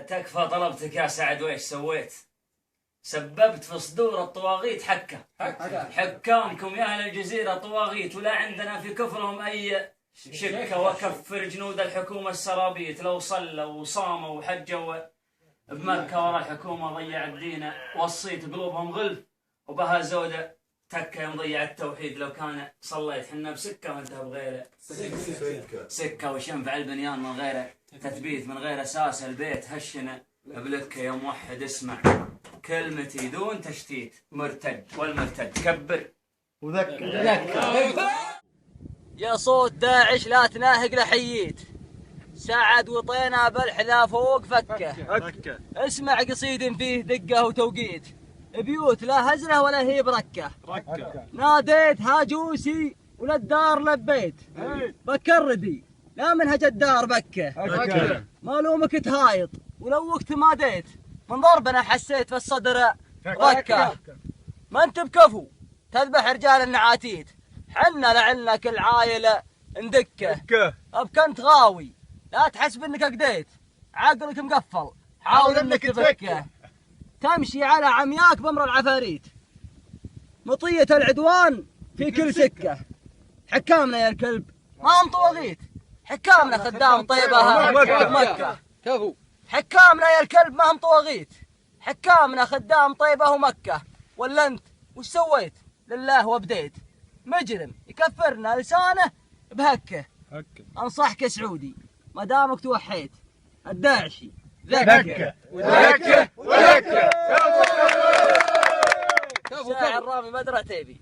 تكفى طلبتك يا سعد، ويش سويت؟ سببت في صدور الطواغيت حكة. حكامكم يا أهل الجزيرة طواغيت، ولا عندنا في كفرهم أي شكة. وكفر جنود الحكومة السرابيت، لو صلوا وصاموا وحجوا بمكة ورا الحكومة ضيع الدين. وصيت قلوبهم غلف وبها زودة تكة يوم ضيع التوحيد. لو كان صليت حنا بسكة وانت بغيره سكة، وش ينفع البنيان من غيره تثبيت، من غير أساس البيت هشنا بلك. يا موحد اسمع كلمتي دون تشتيت، مرتد والمرتد كبر وذكر. يا صوت داعش لا تناهق لحييت، سعد وطينا بالحذا فوق فكه. اسمع قصيد فيه دقه وتوقيت، بيوت لا هزله ولا هي بركه. ناديت هاجوسي وللدار لبيت، بكردي لا منهج الدار بكه. ما لومك تهايط ولو وقت ما ديت، من ضربنا حسيت في الصدر ركه. ما انت بكفو تذبح رجال النعاتيت، حنا لعلنا كل عايله ندكه. ابكنت غاوي لا تحسب انك اقديت، عقلك مقفل حاول انك تفكه. تمشي على عمياك بامر العفاريت، مطية العدوان في كل سكه. حكامنا يا الكلب ما هم طواغيت، حكامنا خدام طيبه مكه. حكامنا يا الكلب ما هم طواغيت، حكامنا خدام طيبه ومكه. ولا انت وش سويت لله وبديت؟ مجرم يكفرنا لسانه بهكه. انصحك يا سعودي ما دامك توحيت، الداعشي ذكه وذكه وذكه. شاعر رامي مدرة تيبي.